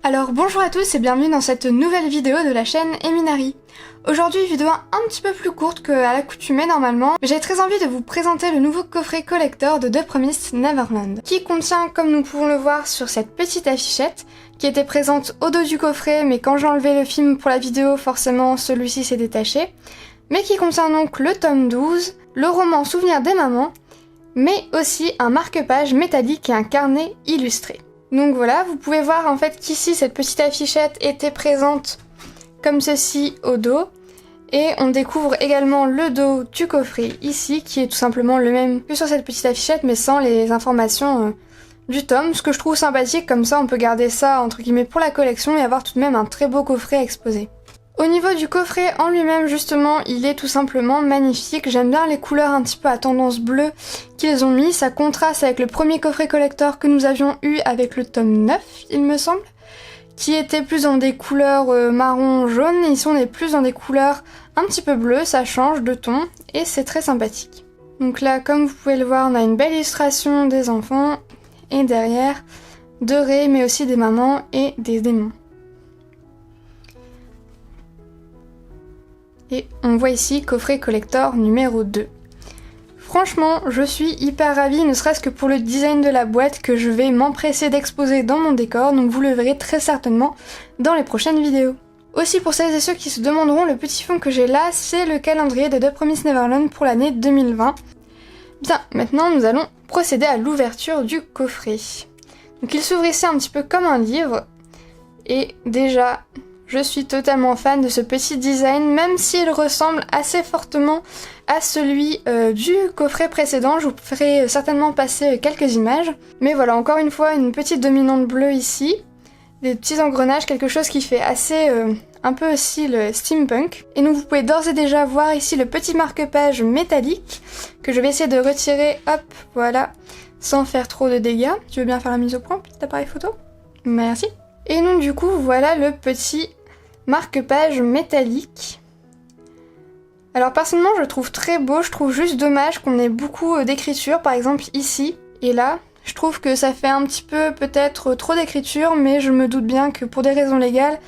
Alors bonjour à tous et bienvenue dans cette nouvelle vidéo de la chaîne Eminari. Aujourd'hui vidéo un petit peu plus courte qu'à l'accoutumée normalement, mais j'ai très envie de vous présenter le nouveau coffret collector de The Promised Neverland, qui contient, comme nous pouvons le voir sur cette petite affichette, qui était présente au dos du coffret, mais quand j'ai enlevé le film pour la vidéo, forcément celui-ci s'est détaché, mais qui contient donc le tome 12, le roman Souvenir des mamans, mais aussi un marque-page métallique et un carnet illustré. Donc voilà, vous pouvez voir en fait qu'ici cette petite affichette était présente comme ceci au dos. Et on découvre également le dos du coffret ici, qui est tout simplement le même que sur cette petite affichette, mais sans les informations du tome. Ce que je trouve sympathique, comme ça on peut garder ça entre guillemets pour la collection et avoir tout de même un très beau coffret à exposer. Au niveau du coffret en lui-même, justement, il est tout simplement magnifique. J'aime bien les couleurs un petit peu à tendance bleue qu'ils ont mis. Ça contraste avec le premier coffret collector que nous avions eu avec le tome 9, il me semble, qui était plus dans des couleurs marron, jaune. Et ici, on est plus dans des couleurs un petit peu bleues. Ça change de ton et c'est très sympathique. Donc là, comme vous pouvez le voir, on a une belle illustration des enfants et derrière, de raies, mais aussi des mamans et des démons. Et on voit ici coffret collector numéro 2. Franchement, je suis hyper ravie, ne serait-ce que pour le design de la boîte que je vais m'empresser d'exposer dans mon décor, donc vous le verrez très certainement dans les prochaines vidéos. Aussi pour celles et ceux qui se demanderont, le petit fond que j'ai là, c'est le calendrier de The Promised Neverland pour l'année 2020. Bien, maintenant nous allons procéder à l'ouverture du coffret. Donc il s'ouvre ici un petit peu comme un livre, et déjà... je suis totalement fan de ce petit design, même s'il ressemble assez fortement à celui du coffret précédent. Je vous ferai certainement passer quelques images. Mais voilà, encore une fois, une petite dominante bleue ici. Des petits engrenages, quelque chose qui fait assez un peu style steampunk. Et donc vous pouvez d'ores et déjà voir ici le petit marque-page métallique que je vais essayer de retirer, hop, voilà, sans faire trop de dégâts. Tu veux bien faire la mise au point, petit appareil photo? Merci. Et donc du coup, voilà le petit marque-page métallique. Alors personnellement je le trouve très beau, je trouve juste dommage qu'on ait beaucoup d'écriture, par exemple ici et là. Je trouve que ça fait un petit peu peut-être trop d'écriture, mais je me doute bien que pour des raisons légales,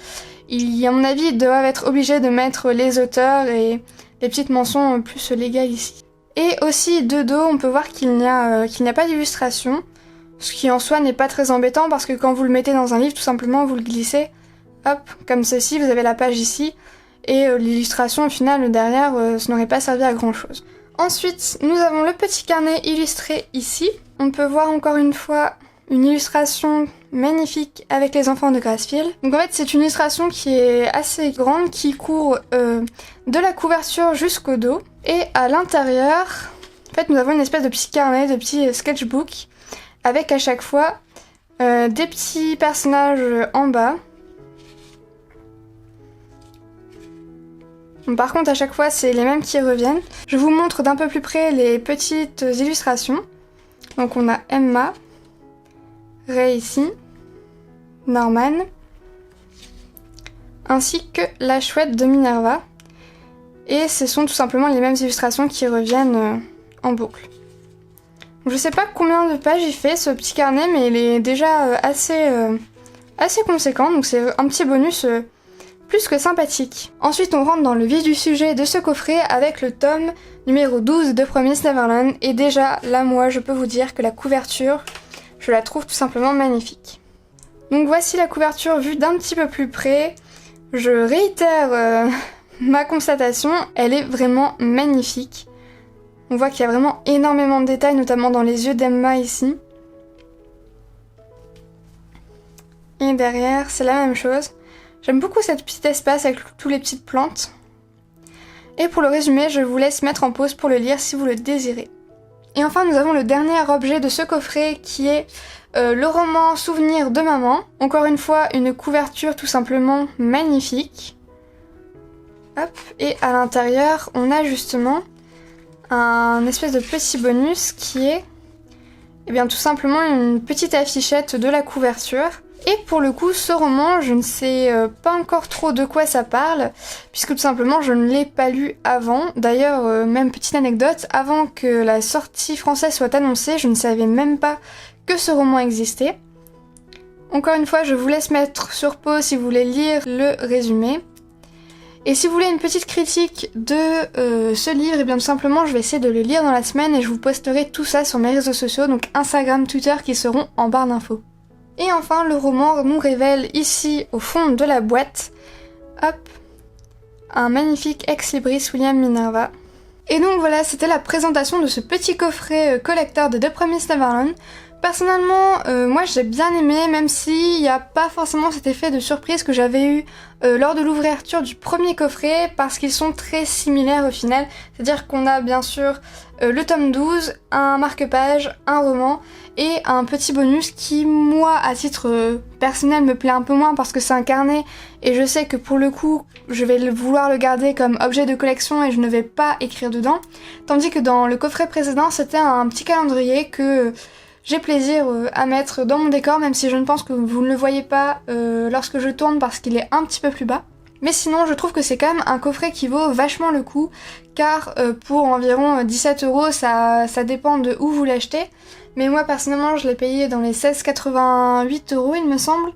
à mon avis ils doivent être obligés de mettre les auteurs et les petites mentions plus légales ici. Et aussi de dos on peut voir qu'il n'y a pas d'illustration, ce qui en soi n'est pas très embêtant parce que quand vous le mettez dans un livre tout simplement vous le glissez. Hop, comme ceci, vous avez la page ici, et l'illustration au final derrière, ça n'aurait pas servi à grand chose. Ensuite, nous avons le petit carnet illustré ici. On peut voir encore une fois une illustration magnifique avec les enfants de Gracefield. Donc en fait, c'est une illustration qui est assez grande, qui court de la couverture jusqu'au dos. Et à l'intérieur, en fait, nous avons une espèce de petit carnet, de petit sketchbook, avec à chaque fois des petits personnages en bas. Par contre à chaque fois c'est les mêmes qui reviennent. Je vous montre d'un peu plus près les petites illustrations. Donc on a Emma, Ray ici, Norman, ainsi que la chouette de Minerva. Et ce sont tout simplement les mêmes illustrations qui reviennent en boucle. Je sais pas combien de pages il fait ce petit carnet, mais il est déjà assez conséquent, donc c'est un petit bonus plus que sympathique. Ensuite on rentre dans le vif du sujet de ce coffret avec le tome numéro 12 de Promised Neverland, et déjà là moi je peux vous dire que la couverture, je la trouve tout simplement magnifique. Donc voici la couverture vue d'un petit peu plus près. Je réitère ma constatation, elle est vraiment magnifique. On voit qu'il y a vraiment énormément de détails, notamment dans les yeux d'Emma ici. Et derrière c'est la même chose. J'aime beaucoup cet petit espace avec toutes les petites plantes. Et pour le résumé, je vous laisse mettre en pause pour le lire si vous le désirez. Et enfin, nous avons le dernier objet de ce coffret qui est le roman Souvenir de maman. Encore une fois, une couverture tout simplement magnifique. Hop, et à l'intérieur, on a justement un espèce de petit bonus qui est tout simplement une petite affichette de la couverture. Et pour le coup, ce roman, je ne sais pas encore trop de quoi ça parle, puisque tout simplement je ne l'ai pas lu avant. D'ailleurs, même petite anecdote, avant que la sortie française soit annoncée, je ne savais même pas que ce roman existait. Encore une fois, je vous laisse mettre sur pause si vous voulez lire le résumé. Et si vous voulez une petite critique de ce livre, et bien tout simplement je vais essayer de le lire dans la semaine et je vous posterai tout ça sur mes réseaux sociaux, donc Instagram, Twitter qui seront en barre d'infos. Et enfin le roman nous révèle ici au fond de la boîte, hop, un magnifique ex-libris William Minerva. Et donc voilà, c'était la présentation de ce petit coffret collector de The Promised Neverland. Personnellement, moi j'ai bien aimé, même s'il n'y a pas forcément cet effet de surprise que j'avais eu lors de l'ouverture du premier coffret, parce qu'ils sont très similaires au final. C'est-à-dire qu'on a bien sûr le tome 12, un marque-page, un roman et un petit bonus qui, moi, à titre personnel, me plaît un peu moins parce que c'est un carnet et je sais que pour le coup, je vais vouloir le garder comme objet de collection et je ne vais pas écrire dedans. Tandis que dans le coffret précédent, c'était un petit calendrier que j'ai plaisir à mettre dans mon décor, même si je ne pense que vous ne le voyez pas lorsque je tourne parce qu'il est un petit peu plus bas. Mais sinon, je trouve que c'est quand même un coffret qui vaut vachement le coup, car pour environ 17 €, ça dépend de où vous l'achetez. Mais moi, personnellement, je l'ai payé dans les 16,88 €, il me semble.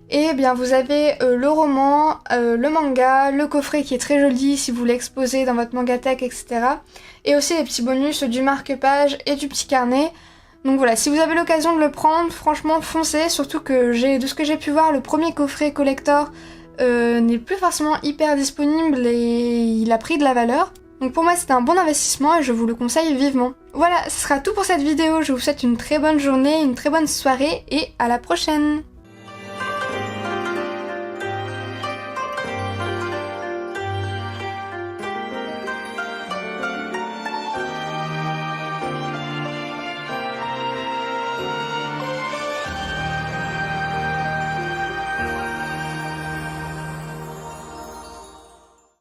Et bien, vous avez le roman, le manga, le coffret qui est très joli si vous l'exposez dans votre mangatech, etc. Et aussi les petits bonus du marque-page et du petit carnet. Donc voilà, si vous avez l'occasion de le prendre, franchement foncez, surtout que de ce que j'ai pu voir, le premier coffret collector n'est plus forcément hyper disponible et il a pris de la valeur. Donc pour moi c'était un bon investissement et je vous le conseille vivement. Voilà, ce sera tout pour cette vidéo, je vous souhaite une très bonne journée, une très bonne soirée et à la prochaine!